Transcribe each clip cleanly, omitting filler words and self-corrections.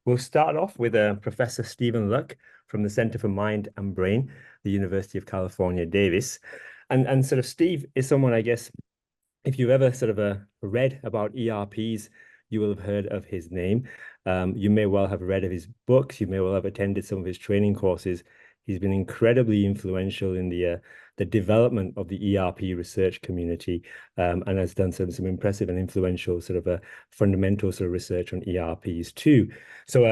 We'll start off with Professor Stephen Luck from the Center for Mind and Brain, the University of California, Davis. And sort of Steve is someone, I guess, if you've ever sort of read about ERPs, you will have heard of his name. You may well have read of his books. You may well have attended some of his training courses. He's been incredibly influential in the development of the ERP research community, and has done some impressive and influential sort of fundamental sort of research on ERPs too. So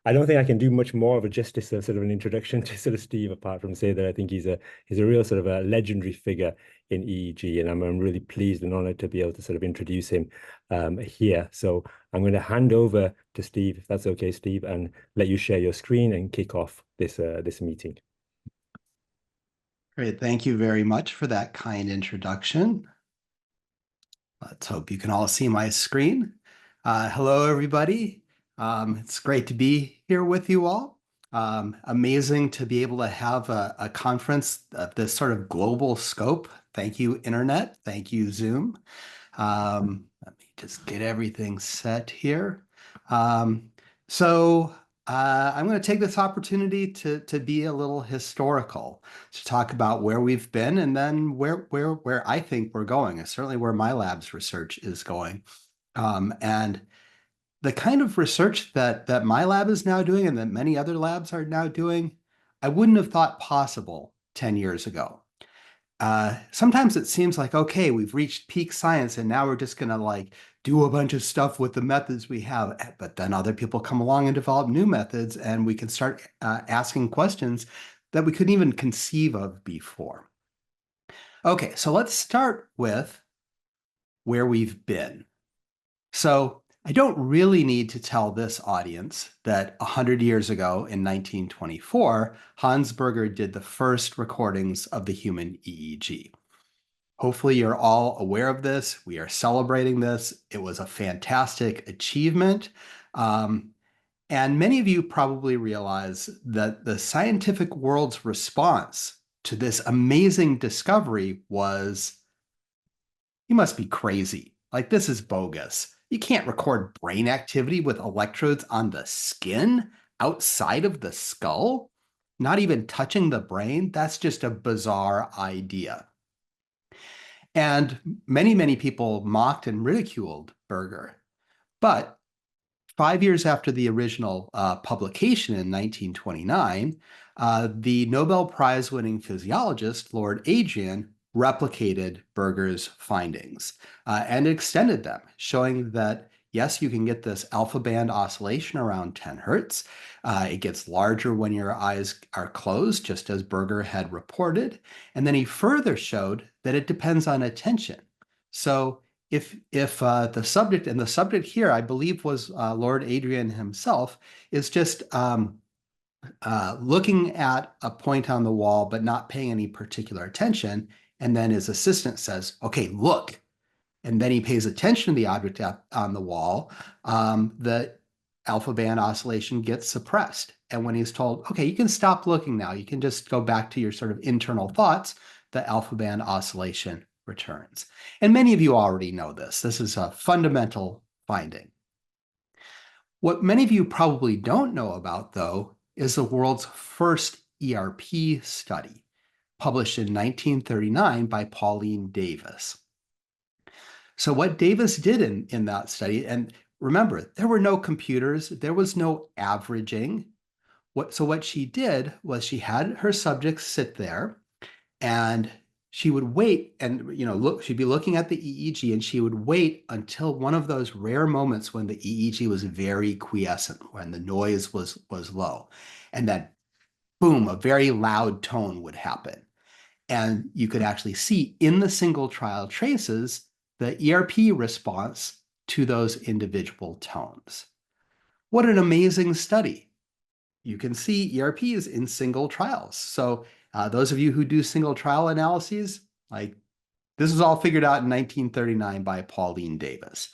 I don't think I can do much more of a justice of sort of an introduction to sort of Steve, apart from say that I think he's a real sort of a legendary figure in EEG, and I'm really pleased and honored to be able to sort of introduce him here. So I'm going to hand over to Steve, if that's okay, Steve, and let you share your screen and kick off this meeting. Great, thank you very much for that kind introduction. Let's hope you can all see my screen. Hello, everybody. It's great to be here with you all. Amazing to be able to have a conference of this sort of global scope. Thank you, Internet. Thank you, Zoom. Let me just get everything set here. I'm going to take this opportunity to be a little historical, to talk about where we've been and then where I think we're going, and certainly where my lab's research is going. And the kind of research that my lab is now doing and that many other labs are now doing, I wouldn't have thought possible 10 years ago. Sometimes it seems like, okay, we've reached peak science and now we're just going to like do a bunch of stuff with the methods we have. But then other people come along and develop new methods and we can start asking questions that we couldn't even conceive of before. Okay, so let's start with where we've been. So I don't really need to tell this audience that 100 years ago in 1924, Hans Berger did the first recordings of the human EEG. Hopefully you're all aware of this. We are celebrating this. It was a fantastic achievement. And many of you probably realize that the scientific world's response to this amazing discovery was, you must be crazy. Like, this is bogus. You can't record brain activity with electrodes on the skin outside of the skull, not even touching the brain. That's just a bizarre idea. And many people mocked and ridiculed Berger. But 5 years after the original publication in 1929, the Nobel Prize-winning physiologist, Lord Adrian, replicated Berger's findings and extended them, showing that, yes, you can get this alpha band oscillation around 10 hertz. It gets larger when your eyes are closed, just as Berger had reported. And then he further showed that it depends on attention. So if the subject, and the subject here, I believe, was Lord Adrian himself, is just looking at a point on the wall, but not paying any particular attention, and then his assistant says, okay, look. And then he pays attention to the object on the wall, the alpha band oscillation gets suppressed. And when he's told, okay, you can stop looking now, you can just go back to your sort of internal thoughts, the alpha band oscillation returns. And many of you already know this. This is a fundamental finding. What many of you probably don't know about, though, is the world's first ERP study, published in 1939 by Pauline Davis. So what Davis did in that study, and remember, there were no computers, there was no averaging. So what she did was she had her subjects sit there and she would wait and, look, she'd be looking at the EEG and she would wait until one of those rare moments when the EEG was very quiescent, when the noise was low. And then, boom, a very loud tone would happen. And you could actually see in the single trial traces the ERP response to those individual tones. What an amazing study. You can see ERPs in single trials. So those of you who do single trial analyses, like, this was all figured out in 1939 by Pauline Davis.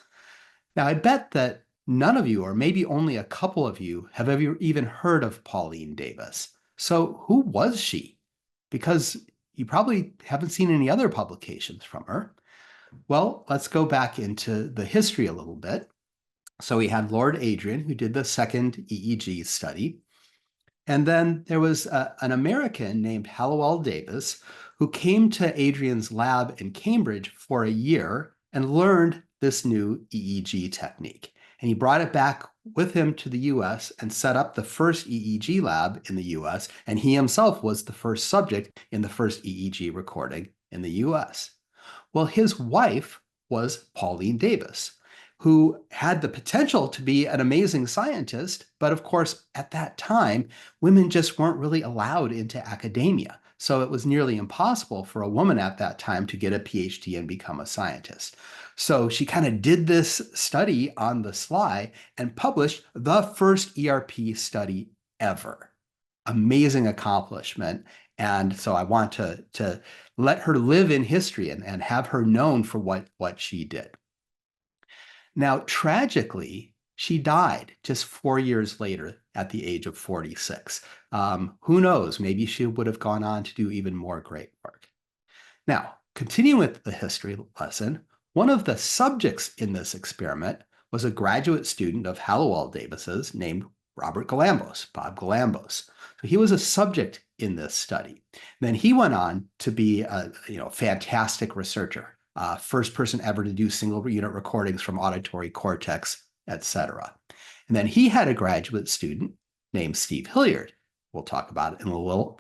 Now, I bet that none of you, or maybe only a couple of you, have ever even heard of Pauline Davis. So who was she? Because you probably haven't seen any other publications from her. Well, let's go back into the history a little bit. So we had Lord Adrian, who did the second EEG study. And then there was an American named Hallowell Davis who came to Adrian's lab in Cambridge for a year and learned this new EEG technique. And he brought it back with him to the US and set up the first EEG lab in the US. And he himself was the first subject in the first EEG recording in the US. Well, his wife was Pauline Davis, who had the potential to be an amazing scientist. But of course, at that time, women just weren't really allowed into academia. So it was nearly impossible for a woman at that time to get a PhD and become a scientist. So she kind of did this study on the sly and published the first ERP study ever. Amazing accomplishment. And so I want to let her live in history and have her known for what she did. Now, tragically, she died just 4 years later at the age of 46. Who knows? Maybe she would have gone on to do even more great work. Now, continuing with the history lesson, one of the subjects in this experiment was a graduate student of Hallowell Davis's named Robert Galambos, Bob Galambos. So he was a subject in this study. Then he went on to be a fantastic researcher, first person ever to do single unit recordings from auditory cortex, etc. And then he had a graduate student named Steve Hilliard. We'll talk about it in a little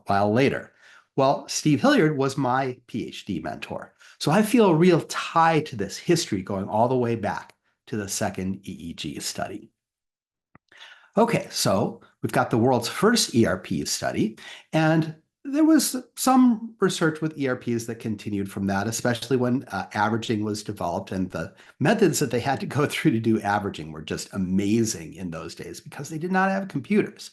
while later. Well, Steve Hilliard was my PhD mentor. So I feel a real tie to this history going all the way back to the second EEG study. Okay, so we've got the world's first ERP study, and there was some research with ERPs that continued from that, especially when averaging was developed, and the methods that they had to go through to do averaging were just amazing in those days because they did not have computers.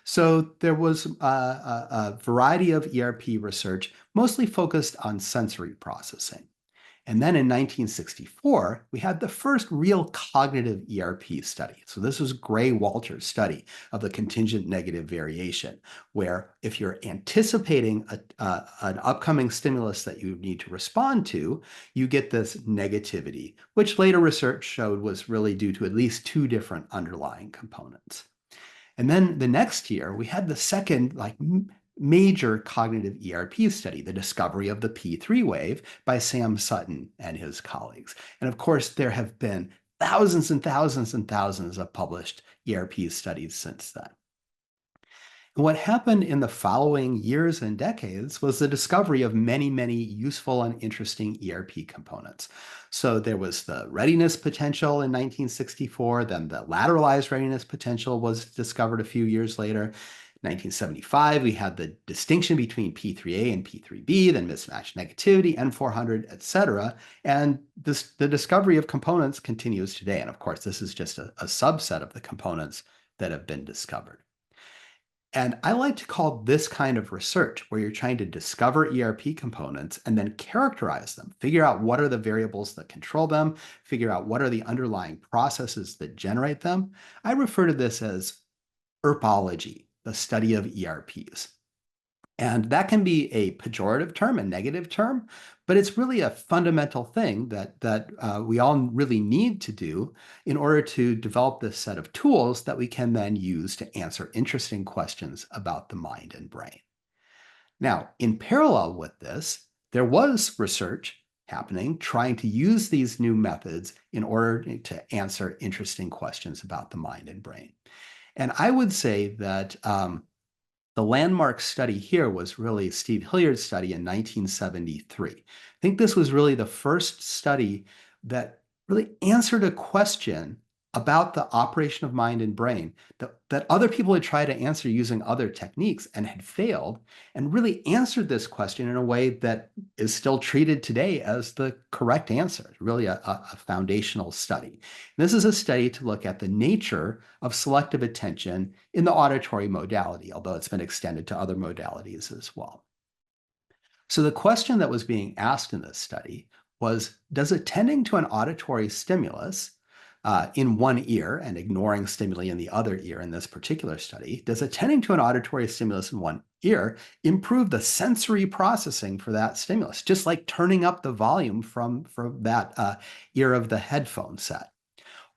So there was a variety of ERP research, mostly focused on sensory processing. And then in 1964, we had the first real cognitive ERP study. So this was Gray Walter's study of the contingent negative variation, where if you're anticipating an upcoming stimulus that you need to respond to, you get this negativity, which later research showed was really due to at least two different underlying components. And then the next year, we had the second major cognitive ERP study, the discovery of the P3 wave by Sam Sutton and his colleagues. And of course, there have been thousands and thousands and thousands of published ERP studies since then. And what happened in the following years and decades was the discovery of many, many useful and interesting ERP components. So there was the readiness potential in 1964, then the lateralized readiness potential was discovered a few years later. 1975, we had the distinction between P3A and P3B, then mismatch negativity, N400, etc. And the discovery of components continues today. And of course, this is just a subset of the components that have been discovered. And I like to call this kind of research, where you're trying to discover ERP components and then characterize them, figure out what are the variables that control them, figure out what are the underlying processes that generate them. I refer to this as ERPology, the study of ERPs. And that can be a pejorative term, a negative term, but it's really a fundamental thing that we all really need to do in order to develop this set of tools that we can then use to answer interesting questions about the mind and brain. Now, in parallel with this, there was research happening trying to use these new methods in order to answer interesting questions about the mind and brain. And I would say that the landmark study here was really Steve Hilliard's study in 1973. I think this was really the first study that really answered a question about the operation of mind and brain that other people had tried to answer using other techniques and had failed, and really answered this question in a way that is still treated today as the correct answer, really a foundational study. And this is a study to look at the nature of selective attention in the auditory modality, although it's been extended to other modalities as well. So the question that was being asked in this study was, does attending to an auditory stimulus in one ear and ignoring stimuli in the other ear in this particular study, does attending to an auditory stimulus in one ear improve the sensory processing for that stimulus, just like turning up the volume from that ear of the headphone set?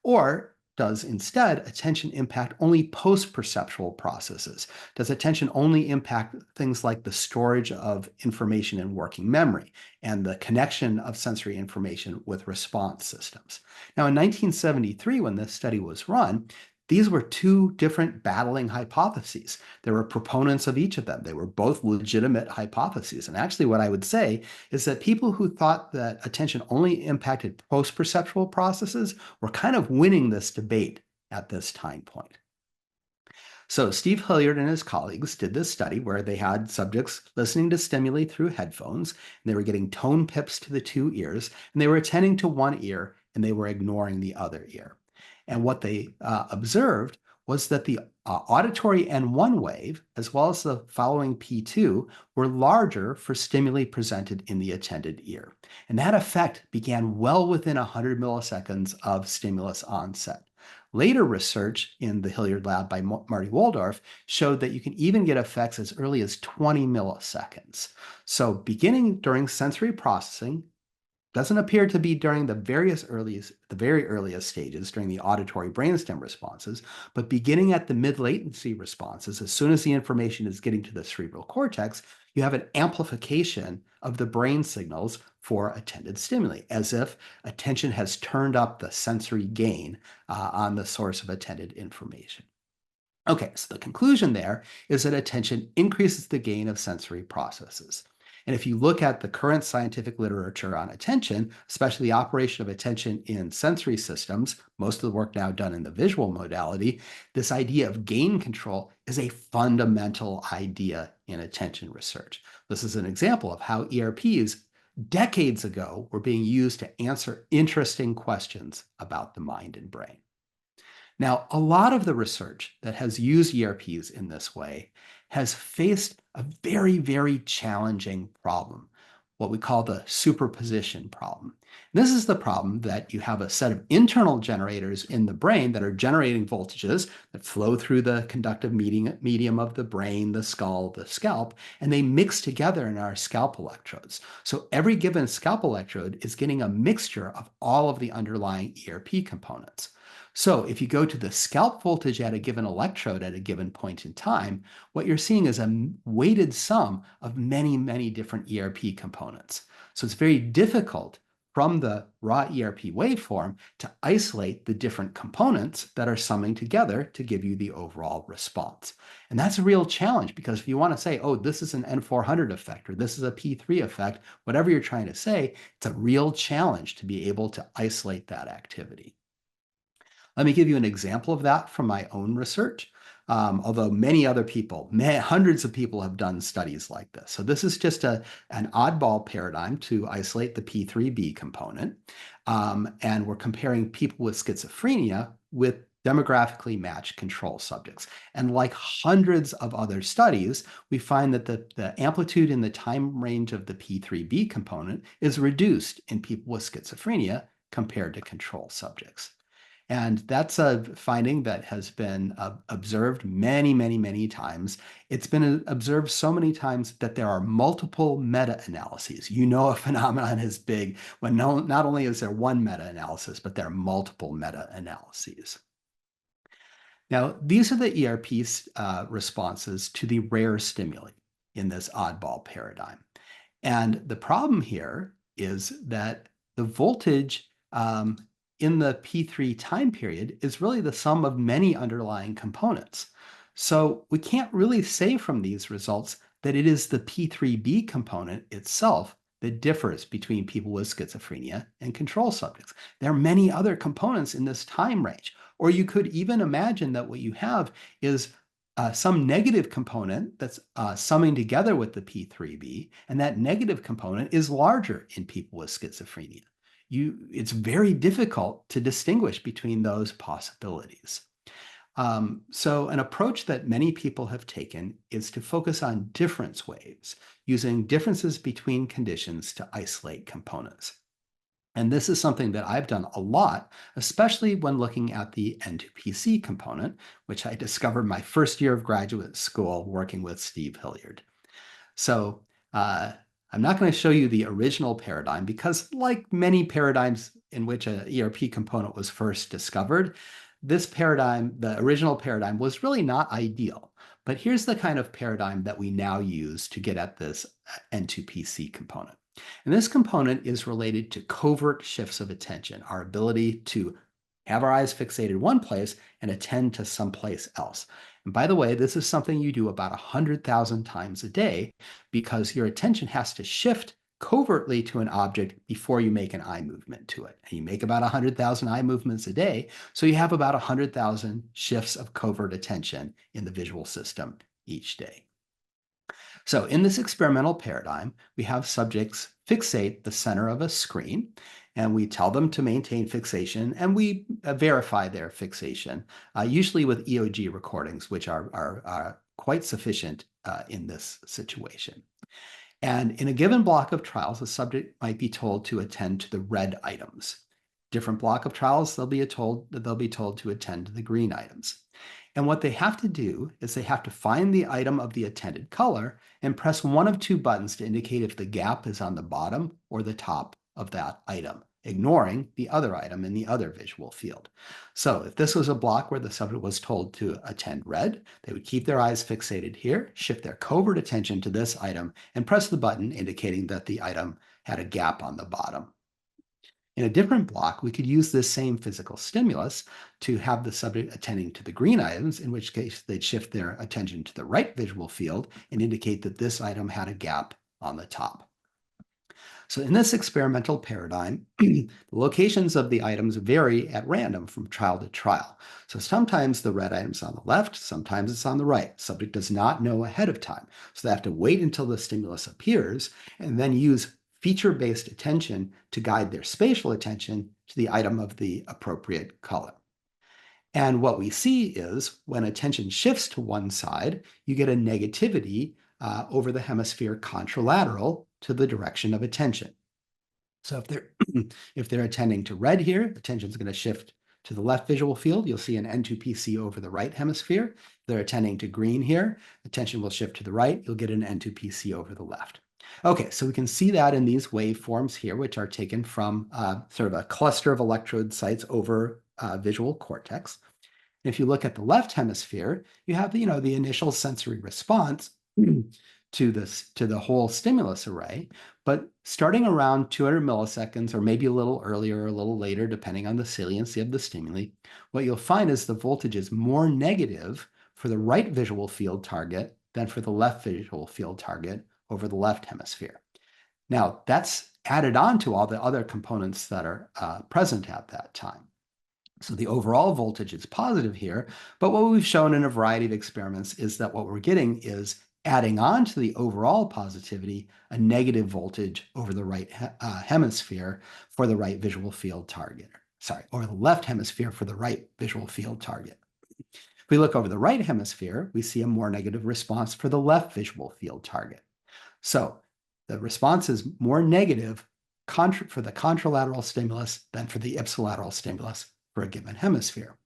Or does instead attention impact only post-perceptual processes? Does attention only impact things like the storage of information in working memory and the connection of sensory information with response systems? Now, in 1973, when this study was run, these were two different battling hypotheses. There were proponents of each of them. They were both legitimate hypotheses. And actually, what I would say is that people who thought that attention only impacted post-perceptual processes were kind of winning this debate at this time point. So Steve Hilliard and his colleagues did this study where they had subjects listening to stimuli through headphones, and they were getting tone pips to the two ears, and they were attending to one ear, and they were ignoring the other ear. And what they observed was that the auditory N1 wave, as well as the following P2, were larger for stimuli presented in the attended ear. And that effect began well within 100 milliseconds of stimulus onset. Later research in the Hilliard lab by Marty Waldorf showed that you can even get effects as early as 20 milliseconds. So beginning during sensory processing, doesn't appear to be during the very earliest stages during the auditory brainstem responses, but beginning at the mid-latency responses, as soon as the information is getting to the cerebral cortex, you have an amplification of the brain signals for attended stimuli, as if attention has turned up the sensory gain on the source of attended information. Okay, so the conclusion there is that attention increases the gain of sensory processes. And if you look at the current scientific literature on attention, especially the operation of attention in sensory systems, most of the work now done in the visual modality, this idea of gain control is a fundamental idea in attention research. This is an example of how ERPs decades ago were being used to answer interesting questions about the mind and brain. Now, a lot of the research that has used ERPs in this way has faced a very, very challenging problem, what we call the superposition problem. This is the problem that you have a set of internal generators in the brain that are generating voltages that flow through the conductive medium of the brain, the skull, the scalp, and they mix together in our scalp electrodes. So every given scalp electrode is getting a mixture of all of the underlying ERP components. So if you go to the scalp voltage at a given electrode at a given point in time, what you're seeing is a weighted sum of many, many different ERP components. So it's very difficult from the raw ERP waveform to isolate the different components that are summing together to give you the overall response. And that's a real challenge, because if you want to say, oh, this is an N400 effect, or this is a P3 effect, whatever you're trying to say, it's a real challenge to be able to isolate that activity. Let me give you an example of that from my own research. Although many other people, hundreds of people have done studies like this. So this is just an oddball paradigm to isolate the P3B component. And we're comparing people with schizophrenia with demographically matched control subjects. And like hundreds of other studies, we find that the amplitude in the time range of the P3B component is reduced in people with schizophrenia compared to control subjects. And that's a finding that has been observed many, many, many times. It's been observed so many times that there are multiple meta-analyses. You know a phenomenon is big when not only is there one meta-analysis, but there are multiple meta-analyses. Now, these are the ERP responses to the rare stimuli in this oddball paradigm. And the problem here is that the voltage in the P3 time period is really the sum of many underlying components. So we can't really say from these results that it is the P3B component itself that differs between people with schizophrenia and control subjects. There are many other components in this time range. Or you could even imagine that what you have is some negative component that's summing together with the P3B, and that negative component is larger in people with schizophrenia. It's very difficult to distinguish between those possibilities. So an approach that many people have taken is to focus on difference waves, using differences between conditions to isolate components. And this is something that I've done a lot, especially when looking at the N2PC component, which I discovered my first year of graduate school working with Steve Hilliard. So I'm not going to show you the original paradigm because, like many paradigms in which a ERP component was first discovered, this paradigm, the original paradigm, was really not ideal. But here's the kind of paradigm that we now use to get at this N2PC component. And this component is related to covert shifts of attention, our ability to have our eyes fixated one place and attend to someplace else. And by the way, this is something you do about 100,000 times a day because your attention has to shift covertly to an object before you make an eye movement to it. And you make about 100,000 eye movements a day, so you have about 100,000 shifts of covert attention in the visual system each day. So in this experimental paradigm, we have subjects fixate the center of a screen, and we tell them to maintain fixation, and we verify their fixation, usually with EOG recordings, which are quite sufficient in this situation. And in a given block of trials, the subject might be told to attend to the red items. Different block of trials, they'll be told to attend to the green items. And what they have to do is they have to find the item of the attended color and press one of two buttons to indicate if the gap is on the bottom or the top of that item, ignoring the other item in the other visual field. So if this was a block where the subject was told to attend red, they would keep their eyes fixated here, shift their covert attention to this item, and press the button indicating that the item had a gap on the bottom. In a different block, we could use this same physical stimulus to have the subject attending to the green items, in which case they'd shift their attention to the right visual field and indicate that this item had a gap on the top. So in this experimental paradigm, the locations of the items vary at random from trial to trial. So sometimes the red item's on the left, sometimes it's on the right. Subject does not know ahead of time. So they have to wait until the stimulus appears and then use feature-based attention to guide their spatial attention to the item of the appropriate color. And what we see is when attention shifts to one side, you get a negativity over the hemisphere contralateral to the direction of attention. So if they're attending to red here, attention is going to shift to the left visual field. You'll see an N2PC over the right hemisphere. If they're attending to green here, attention will shift to the right. You'll get an N2PC over the left. Okay, so we can see that in these waveforms here, which are taken from sort of a cluster of electrode sites over visual cortex. And if you look at the left hemisphere, you have the initial sensory response to the whole stimulus array, but starting around 200 milliseconds, or maybe a little earlier or a little later, depending on the saliency of the stimuli, what you'll find is the voltage is more negative for the right visual field target than for the left visual field target over the left hemisphere. Now, that's added on to all the other components that are present at that time. So the overall voltage is positive here, but what we've shown in a variety of experiments is that what we're getting is adding on to the overall positivity, a negative voltage over the right hemisphere for the right visual field target. Sorry, over the left hemisphere for the right visual field target. If we look over the right hemisphere, we see a more negative response for the left visual field target. So the response is more negative for the contralateral stimulus than for the ipsilateral stimulus for a given hemisphere.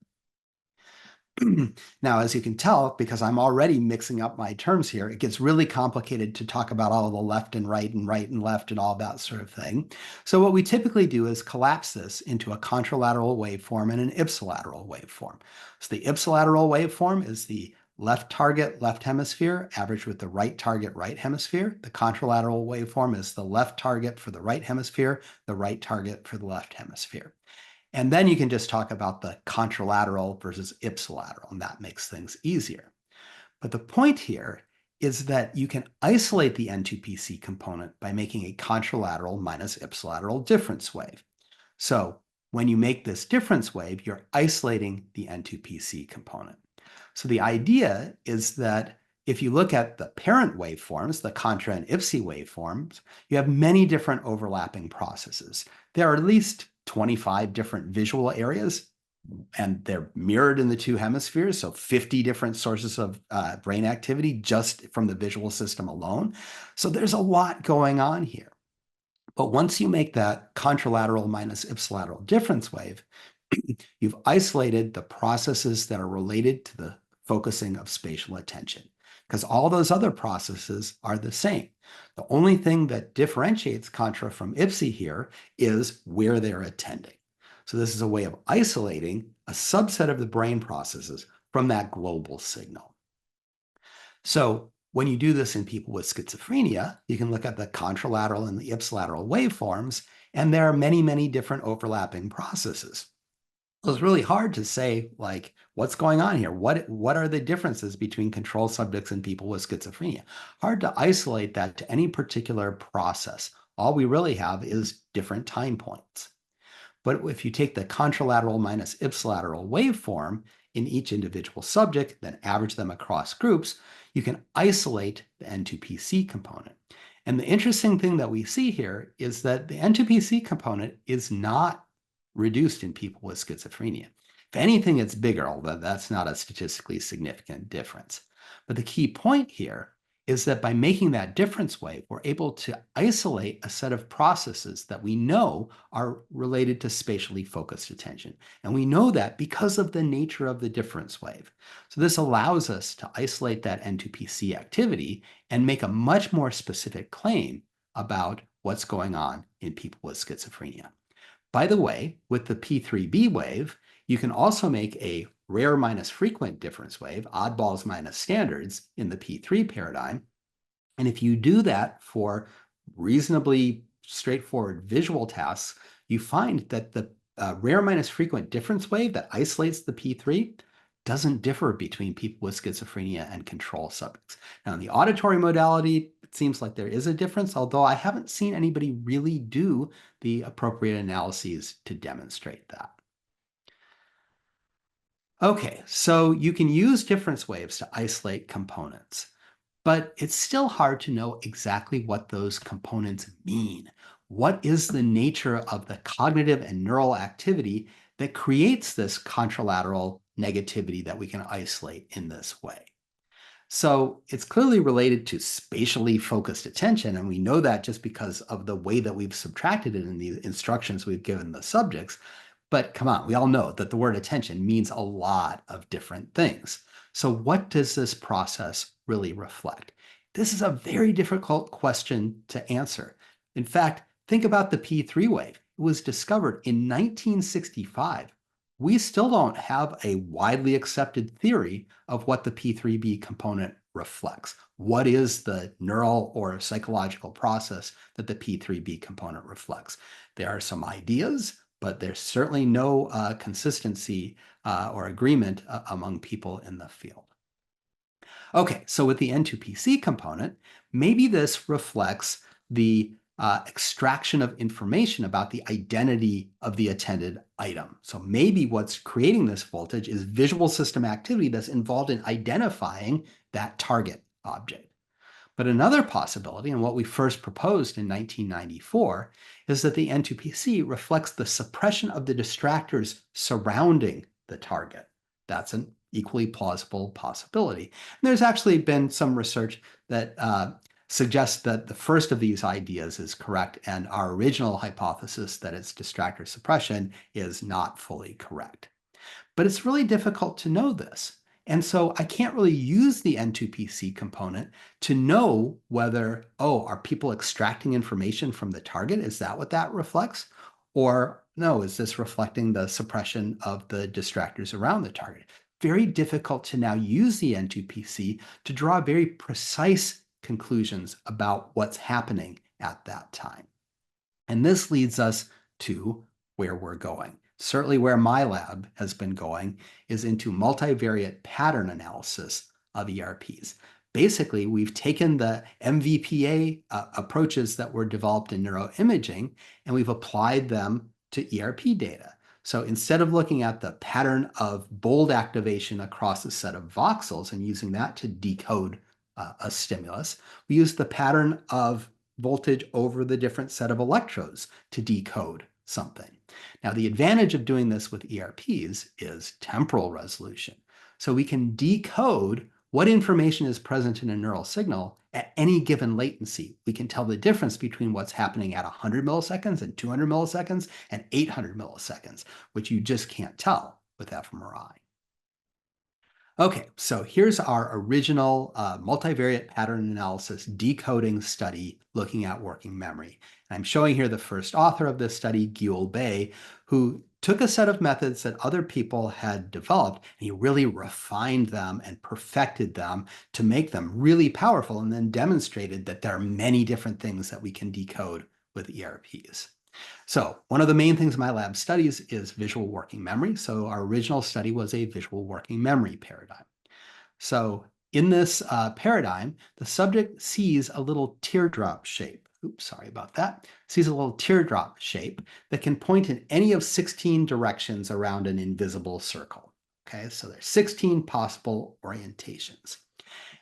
Now, as you can tell, because I'm already mixing up my terms here, it gets really complicated to talk about all of the left and right and left and all that sort of thing. So what we typically do is collapse this into a contralateral waveform and an ipsilateral waveform. So the ipsilateral waveform is the left target, left hemisphere, averaged with the right target, right hemisphere. The contralateral waveform is the left target for the right hemisphere, the right target for the left hemisphere. And then you can just talk about the contralateral versus ipsilateral, and that makes things easier. But the point here is that you can isolate the N2PC component by making a contralateral minus ipsilateral difference wave. So when you make this difference wave, you're isolating the N2PC component. So the idea is that if you look at the parent waveforms, the contra and ipsi waveforms, you have many different overlapping processes. There are at least 25 different visual areas, and they're mirrored in the two hemispheres, so 50 different sources of brain activity just from the visual system alone. So there's a lot going on here. But once you make that contralateral minus ipsilateral difference wave, you've isolated the processes that are related to the focusing of spatial attention, because all those other processes are the same. The only thing that differentiates contra from ipsi here is where they're attending. So this is a way of isolating a subset of the brain processes from that global signal. So when you do this in people with schizophrenia, you can look at the contralateral and the ipsilateral waveforms, and there are many, many different overlapping processes. So it's really hard to say, like, what's going on here? What are the differences between control subjects and people with schizophrenia? Hard to isolate that to any particular process. All we really have is different time points. But if you take the contralateral minus ipsilateral waveform in each individual subject, then average them across groups, you can isolate the N2PC component. And the interesting thing that we see here is that the N2PC component is not reduced in people with schizophrenia. If anything, it's bigger, although that's not a statistically significant difference. But the key point here is that by making that difference wave, we're able to isolate a set of processes that we know are related to spatially focused attention. And we know that because of the nature of the difference wave. So this allows us to isolate that N2PC activity and make a much more specific claim about what's going on in people with schizophrenia. By the way, with the P3B wave, you can also make a rare minus frequent difference wave, oddballs minus standards in the P3 paradigm. And if you do that for reasonably straightforward visual tasks, you find that the rare minus frequent difference wave that isolates the P3 doesn't differ between people with schizophrenia and control subjects. Now, in the auditory modality, it seems like there is a difference, although I haven't seen anybody really do the appropriate analyses to demonstrate that. Okay, so you can use difference waves to isolate components, but it's still hard to know exactly what those components mean. What is the nature of the cognitive and neural activity that creates this contralateral negativity that we can isolate in this way? So it's clearly related to spatially focused attention, and we know that just because of the way that we've subtracted it in the instructions we've given the subjects. But come on, we all know that the word attention means a lot of different things. So what does this process really reflect? This is a very difficult question to answer. In fact, think about the P3 wave. It was discovered in 1965. We still don't have a widely accepted theory of what the P3B component reflects. What is the neural or psychological process that the P3B component reflects? There are some ideas, but there's certainly no consistency or agreement among people in the field. Okay, so with the N2PC component, maybe this reflects the extraction of information about the identity of the attended item. So maybe what's creating this voltage is visual system activity that's involved in identifying that target object. But another possibility, and what we first proposed in 1994, is that the N2PC reflects the suppression of the distractors surrounding the target. That's an equally plausible possibility. And there's actually been some research that suggests that the first of these ideas is correct, and our original hypothesis that it's distractor suppression is not fully correct. But it's really difficult to know this. And so I can't really use the N2PC component to know whether, oh, are people extracting information from the target? Is that what that reflects? Or no, is this reflecting the suppression of the distractors around the target? Very difficult to now use the N2PC to draw very precise conclusions about what's happening at that time. And this leads us to where we're going. Certainly where my lab has been going is into multivariate pattern analysis of ERPs. Basically, we've taken the MVPA approaches that were developed in neuroimaging, and we've applied them to ERP data. So instead of looking at the pattern of bold activation across a set of voxels and using that to decode a stimulus, we use the pattern of voltage over the different set of electrodes to decode something. Now, the advantage of doing this with ERPs is temporal resolution. So we can decode what information is present in a neural signal at any given latency. We can tell the difference between what's happening at 100 milliseconds and 200 milliseconds and 800 milliseconds, which you just can't tell with fMRI. Okay, so here's our original multivariate pattern analysis decoding study looking at working memory. And I'm showing here the first author of this study, Gyul Bae, who took a set of methods that other people had developed, and he really refined them and perfected them to make them really powerful, and then demonstrated that there are many different things that we can decode with ERPs. So one of the main things my lab studies is visual working memory. So our original study was a visual working memory paradigm. So in this paradigm, the subject sees a little teardrop shape. Oops, sorry about that. Sees a little teardrop shape that can point in any of 16 directions around an invisible circle. Okay, so there's 16 possible orientations.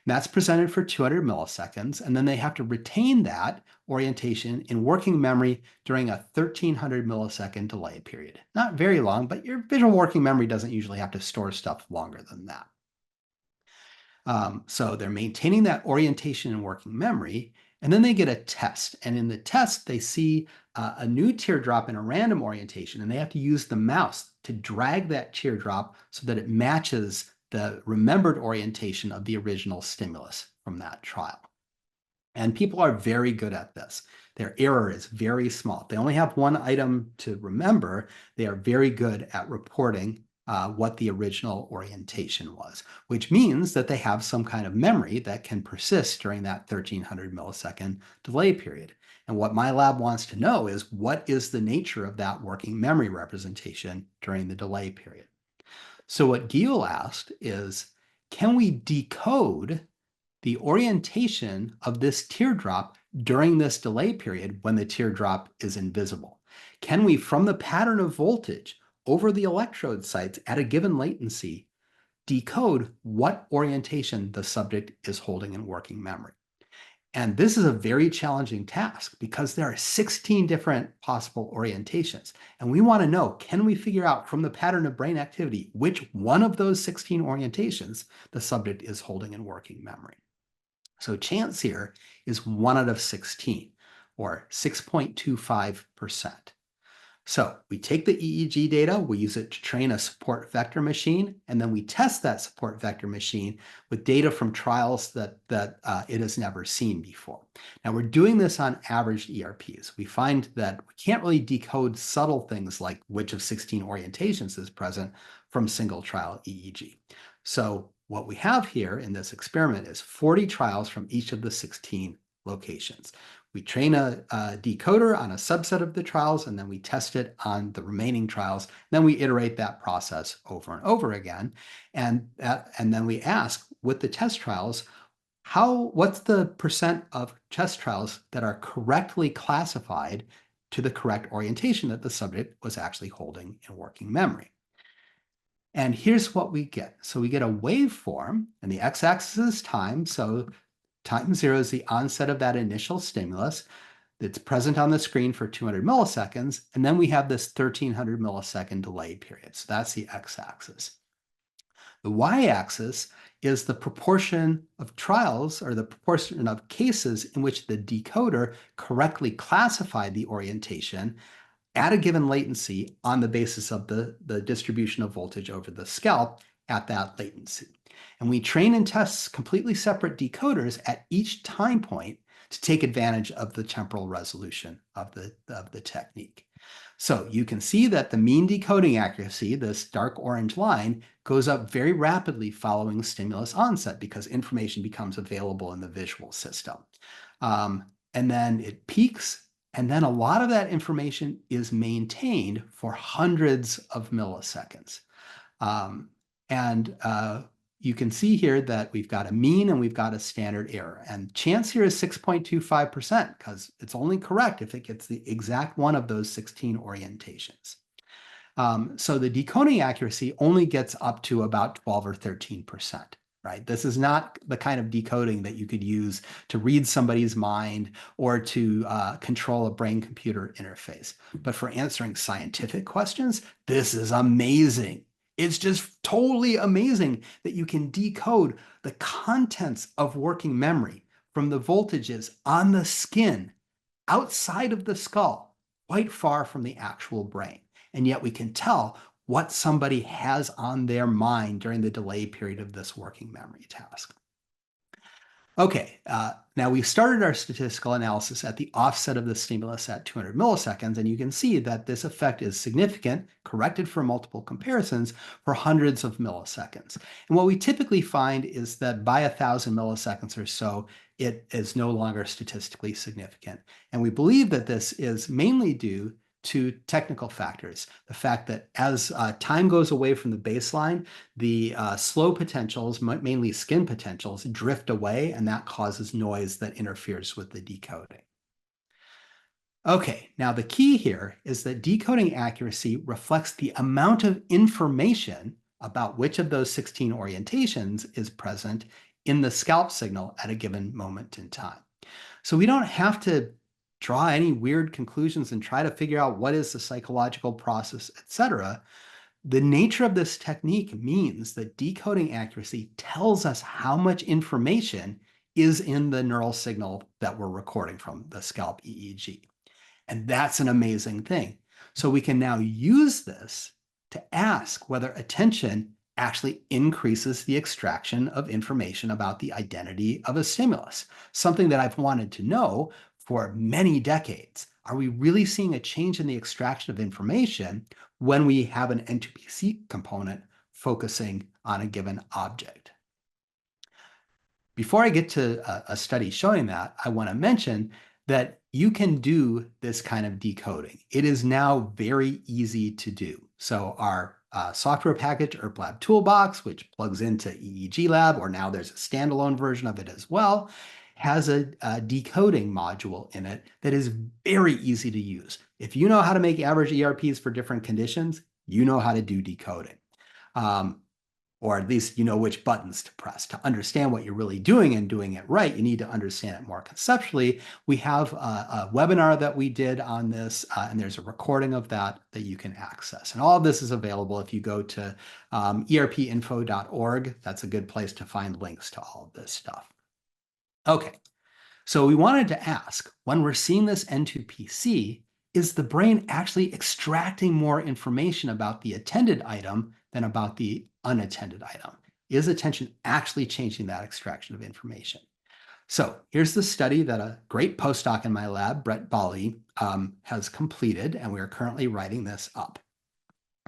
And that's presented for 200 milliseconds, and then they have to retain that orientation in working memory during a 1300 millisecond delay period. Not very long, but your visual working memory doesn't usually have to store stuff longer than that. So they're maintaining that orientation in working memory, and then they get a test. And in the test, they see a new teardrop in a random orientation, and they have to use the mouse to drag that teardrop so that it matches the remembered orientation of the original stimulus from that trial. And people are very good at this. Their error is very small. If they only have one item to remember, they are very good at reporting what the original orientation was, which means that they have some kind of memory that can persist during that 1300 millisecond delay period. And what my lab wants to know is, what is the nature of that working memory representation during the delay period? So what Gil asked is, can we decode the orientation of this teardrop during this delay period when the teardrop is invisible? Can we, from the pattern of voltage over the electrode sites at a given latency, decode what orientation the subject is holding in working memory? And this is a very challenging task because there are 16 different possible orientations. And we want to know, can we figure out from the pattern of brain activity which one of those 16 orientations the subject is holding in working memory? So chance here is 1 out of 16, or 6.25%. So we take the EEG data, we use it to train a support vector machine, and then we test that support vector machine with data from trials that it has never seen before. Now we're doing this on averaged ERPs. We find that we can't really decode subtle things like which of 16 orientations is present from single trial EEG. So what we have here in this experiment is 40 trials from each of the 16 locations. We train a decoder on a subset of the trials, and then we test it on the remaining trials. Then we iterate that process over and over again. And then we ask, with the test trials, what's the percent of test trials that are correctly classified to the correct orientation that the subject was actually holding in working memory? And here's what we get. So we get a waveform, and the x-axis is time. So time 0 is the onset of that initial stimulus that's present on the screen for 200 milliseconds. And then we have this 1300 millisecond delay period. So that's the x-axis. The y-axis is the proportion of trials, or the proportion of cases in which the decoder correctly classified the orientation at a given latency on the basis of the distribution of voltage over the scalp at that latency. And we train and test completely separate decoders at each time point to take advantage of the temporal resolution of the technique. So you can see that the mean decoding accuracy, this dark orange line, goes up very rapidly following stimulus onset because information becomes available in the visual system. And then it peaks, and then a lot of that information is maintained for hundreds of milliseconds. You can see here that we've got a mean and we've got a standard error. And chance here is 6.25% because it's only correct if it gets the exact one of those 16 orientations. So the decoding accuracy only gets up to about 12 or 13%. Right? This is not the kind of decoding that you could use to read somebody's mind or to control a brain-computer interface. But for answering scientific questions, this is amazing. It's just totally amazing that you can decode the contents of working memory from the voltages on the skin outside of the skull, quite far from the actual brain. And yet we can tell what somebody has on their mind during the delay period of this working memory task. Okay, now we started our statistical analysis at the offset of the stimulus at 200 milliseconds, and you can see that this effect is significant, corrected for multiple comparisons for hundreds of milliseconds. And what we typically find is that by 1,000 milliseconds or so, it is no longer statistically significant. And we believe that this is mainly due to technical factors. The fact that as time goes away from the baseline, the slow potentials, mainly skin potentials, drift away, and that causes noise that interferes with the decoding. Okay, now the key here is that decoding accuracy reflects the amount of information about which of those 16 orientations is present in the scalp signal at a given moment in time. So we don't have to draw any weird conclusions and try to figure out what is the psychological process, etc. The nature of this technique means that decoding accuracy tells us how much information is in the neural signal that we're recording from the scalp EEG. And that's an amazing thing. So we can now use this to ask whether attention actually increases the extraction of information about the identity of a stimulus, something that I've wanted to know for many decades. Are we really seeing a change in the extraction of information when we have an N2PC component focusing on a given object? Before I get to a study showing that, I want to mention that you can do this kind of decoding. It is now very easy to do. So our software package, ERP Toolbox, which plugs into EEG Lab, or now there's a standalone version of it as well, has a decoding module in it that is very easy to use. If you know how to make average ERPs for different conditions, you know how to do decoding. Or at least you know which buttons to press. To understand what you're really doing and doing it right, you need to understand it more conceptually. We have a webinar that we did on this, and there's a recording of that that you can access. And all of this is available if you go to erpinfo.org. That's a good place to find links to all of this stuff. Okay, so we wanted to ask, when we're seeing this N2PC, is the brain actually extracting more information about the attended item than about the unattended item? Is attention actually changing that extraction of information? So here's the study that a great postdoc in my lab, Brett Bali, has completed, and we are currently writing this up.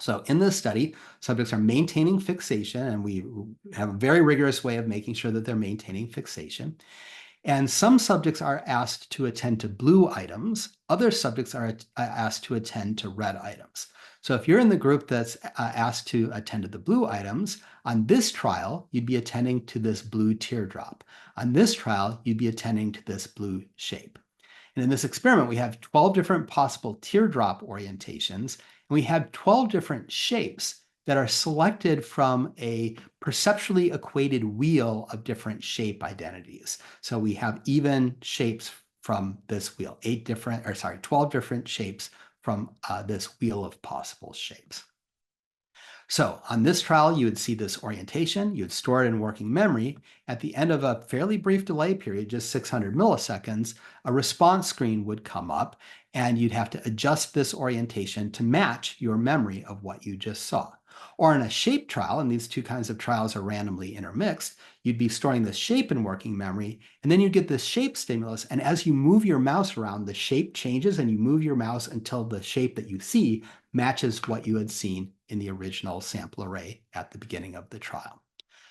So in this study, subjects are maintaining fixation, and we have a very rigorous way of making sure that they're maintaining fixation. And some subjects are asked to attend to blue items. Other subjects are asked to attend to red items. So if you're in the group that's asked to attend to the blue items, on this trial, you'd be attending to this blue teardrop. On this trial, you'd be attending to this blue shape. And in this experiment, we have 12 different possible teardrop orientations, and we have 12 different shapes that are selected from a perceptually equated wheel of different shape identities. So we have even shapes from this wheel, 12 different shapes from this wheel of possible shapes. So on this trial, you would see this orientation, you would store it in working memory. At the end of a fairly brief delay period, just 600 milliseconds, a response screen would come up, and you'd have to adjust this orientation to match your memory of what you just saw. Or in a shape trial, and these two kinds of trials are randomly intermixed, you'd be storing the shape in working memory, and then you get this shape stimulus, and as you move your mouse around, the shape changes, and you move your mouse until the shape that you see matches what you had seen in the original sample array at the beginning of the trial.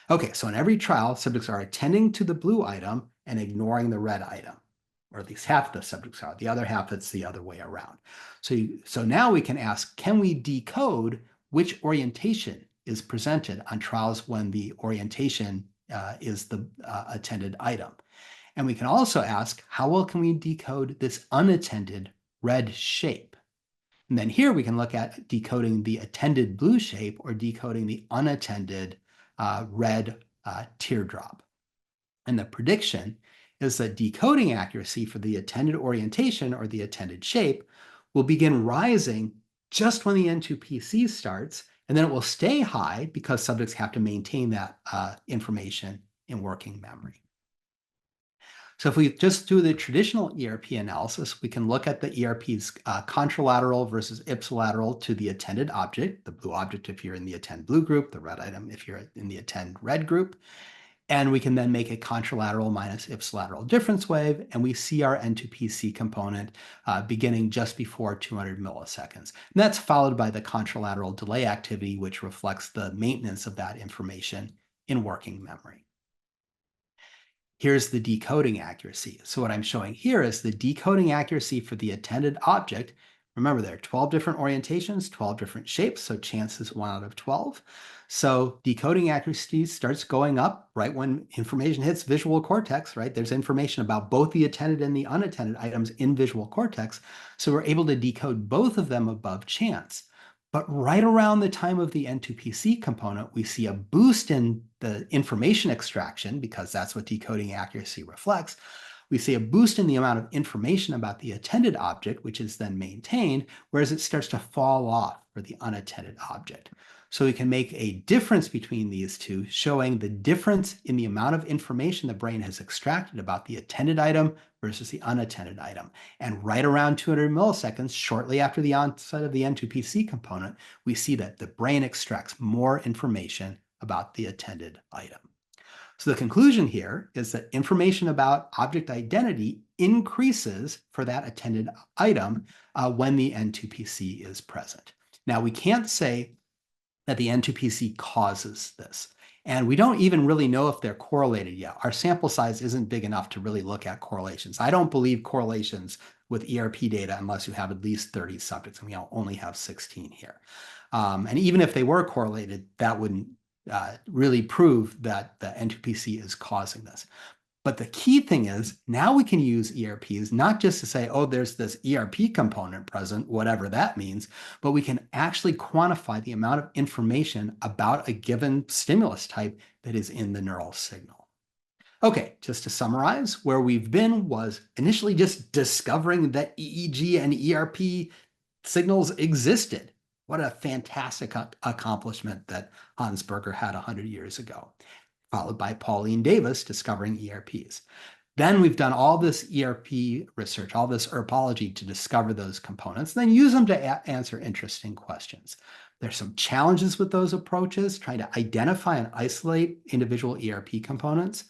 Okay, so in every trial, subjects are attending to the blue item and ignoring the red item, or at least half the subjects are. The other half, it's the other way around. So now we can ask, can we decode which orientation is presented on trials when the orientation is the attended item? And we can also ask, how well can we decode this unattended red shape? And then here we can look at decoding the attended blue shape or decoding the unattended red teardrop. And the prediction is that decoding accuracy for the attended orientation or the attended shape will begin rising just when the N2PC starts, and then it will stay high because subjects have to maintain that information in working memory. So if we just do the traditional ERP analysis, we can look at the ERP's contralateral versus ipsilateral to the attended object, the blue object if you're in the attend blue group, the red item if you're in the attend red group. And we can then make a contralateral minus ipsilateral difference wave, and we see our N2PC component beginning just before 200 milliseconds. And that's followed by the contralateral delay activity, which reflects the maintenance of that information in working memory. Here's the decoding accuracy. So what I'm showing here is the decoding accuracy for the attended object. Remember, there are 12 different orientations, 12 different shapes, so chance is 1 out of 12. So decoding accuracy starts going up right when information hits visual cortex, right? There's information about both the attended and the unattended items in visual cortex. So we're able to decode both of them above chance. But right around the time of the N2PC component, we see a boost in the information extraction, because that's what decoding accuracy reflects. We see a boost in the amount of information about the attended object, which is then maintained, whereas it starts to fall off for the unattended object. So we can make a difference between these two, showing the difference in the amount of information the brain has extracted about the attended item versus the unattended item. And right around 200 milliseconds, shortly after the onset of the N2PC component, we see that the brain extracts more information about the attended item. So the conclusion here is that information about object identity increases for that attended item when the N2PC is present. Now, we can't say that the N2PC causes this. And we don't even really know if they're correlated yet. Our sample size isn't big enough to really look at correlations. I don't believe correlations with ERP data unless you have at least 30 subjects, and we only have 16 here. And even if they were correlated, that wouldn't really prove that the N2PC is causing this. But the key thing is now we can use ERPs not just to say, oh, there's this ERP component present, whatever that means, but we can actually quantify the amount of information about a given stimulus type that is in the neural signal. Okay, just to summarize, where we've been was initially just discovering that EEG and ERP signals existed. What a fantastic accomplishment that Hans Berger had 100 years ago, followed by Pauline Davis discovering ERPs. Then we've done all this ERP research, all this erpology to discover those components, then use them to answer interesting questions. There's some challenges with those approaches, trying to identify and isolate individual ERP components.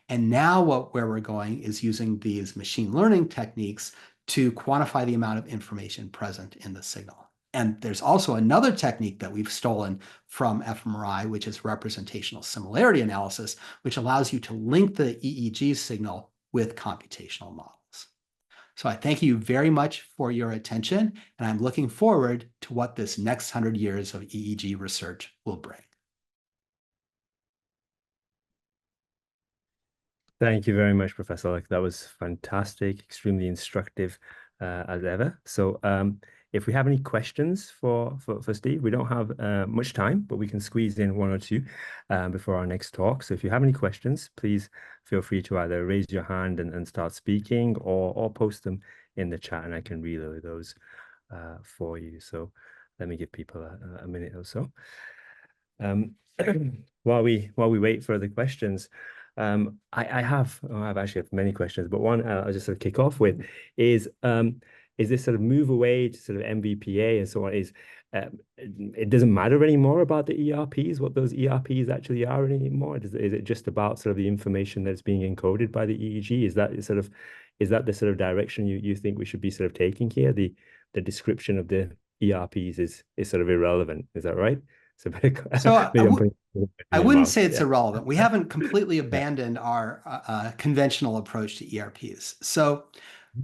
And now where we're going is using these machine learning techniques to quantify the amount of information present in the signal. And there's also another technique that we've stolen from fMRI, which is representational similarity analysis, which allows you to link the EEG signal with computational models. So I thank you very much for your attention, and I'm looking forward to what this next 100 years of EEG research will bring. Thank you very much, Professor Luck. That was fantastic, extremely instructive as ever. So if we have any questions for Steve, we don't have much time, but we can squeeze in one or two before our next talk. So if you have any questions, please feel free to either raise your hand and start speaking, or post them in the chat, and I can relay those for you. So let me give people a minute or so. While we wait for the questions, I have actually many questions, but one I'll just sort of kick off with is this sort of move away to sort of MVPA and so on, is it doesn't matter anymore about the ERPs, what those ERPs actually are anymore? Is it just about sort of the information that's being encoded by the EEG? Is that the sort of direction you think we should be sort of taking here? The description of the ERPs is sort of irrelevant. Is that right? So I wouldn't say it's irrelevant. We haven't completely abandoned our conventional approach to ERPs. So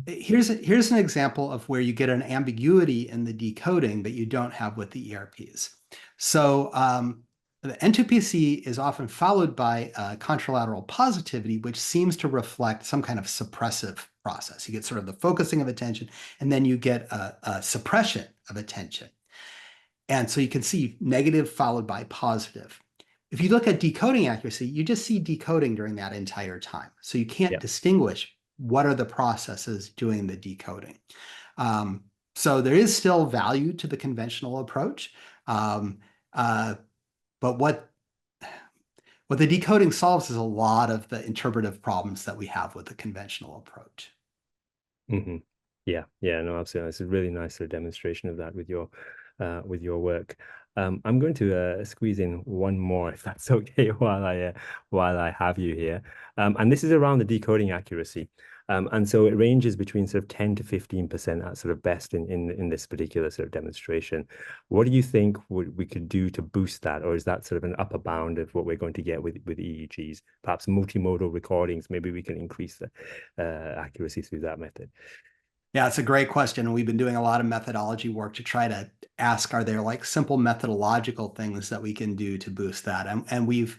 here's an example of where you get an ambiguity in the decoding that you don't have with the ERPs. So the N2PC is often followed by contralateral positivity, which seems to reflect some kind of suppressive process. You get sort of the focusing of attention, and then you get a suppression of attention. And so you can see negative followed by positive. If you look at decoding accuracy, you just see decoding during that entire time. So you can't distinguish what are the processes doing the decoding. So there is still value to the conventional approach. But what the decoding solves is a lot of the interpretive problems that we have with the conventional approach. Mm-hmm. Yeah, no, absolutely. It's a really nice sort of demonstration of that with your with your work. I'm going to squeeze in one more, if that's okay, while I have you here. And this is around the decoding accuracy. And so it ranges between sort of 10 to 15% at sort of best in this particular sort of demonstration. What do you think we could do to boost that? Or is that sort of an upper bound of what we're going to get with EEGs? Perhaps multimodal recordings, maybe we can increase the accuracy through that method. Yeah, it's a great question. And we've been doing a lot of methodology work to try to ask, are there like simple methodological things that we can do to boost that? And we've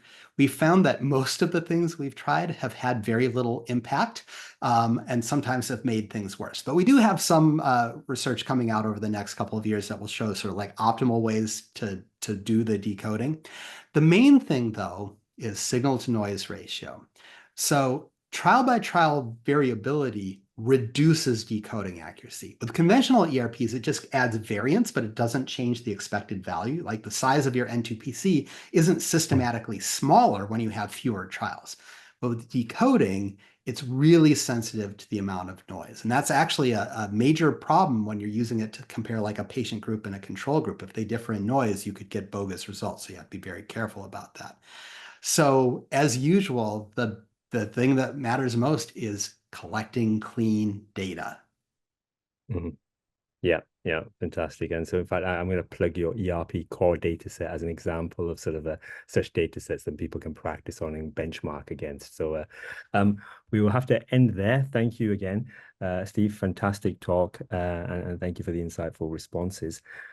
found that most of the things we've tried have had very little impact, and sometimes have made things worse. But we do have some research coming out over the next couple of years that will show sort of like optimal ways to do the decoding. The main thing, though, is signal to noise ratio. So trial by trial variability reduces decoding accuracy. With conventional ERPs, it just adds variance, but it doesn't change the expected value. Like the size of your N2PC isn't systematically smaller when you have fewer trials. But with decoding, it's really sensitive to the amount of noise. And that's actually a major problem when you're using it to compare like a patient group and a control group. If they differ in noise, you could get bogus results. So you have to be very careful about that. So as usual, the thing that matters most is collecting clean data. Mhm. Yeah, yeah, fantastic. And so, in fact, I'm going to plug your ERP core data set as an example of sort of such data sets that people can practice on and benchmark against. So, we will have to end there. Thank you again, Steve. Fantastic talk, and thank you for the insightful responses.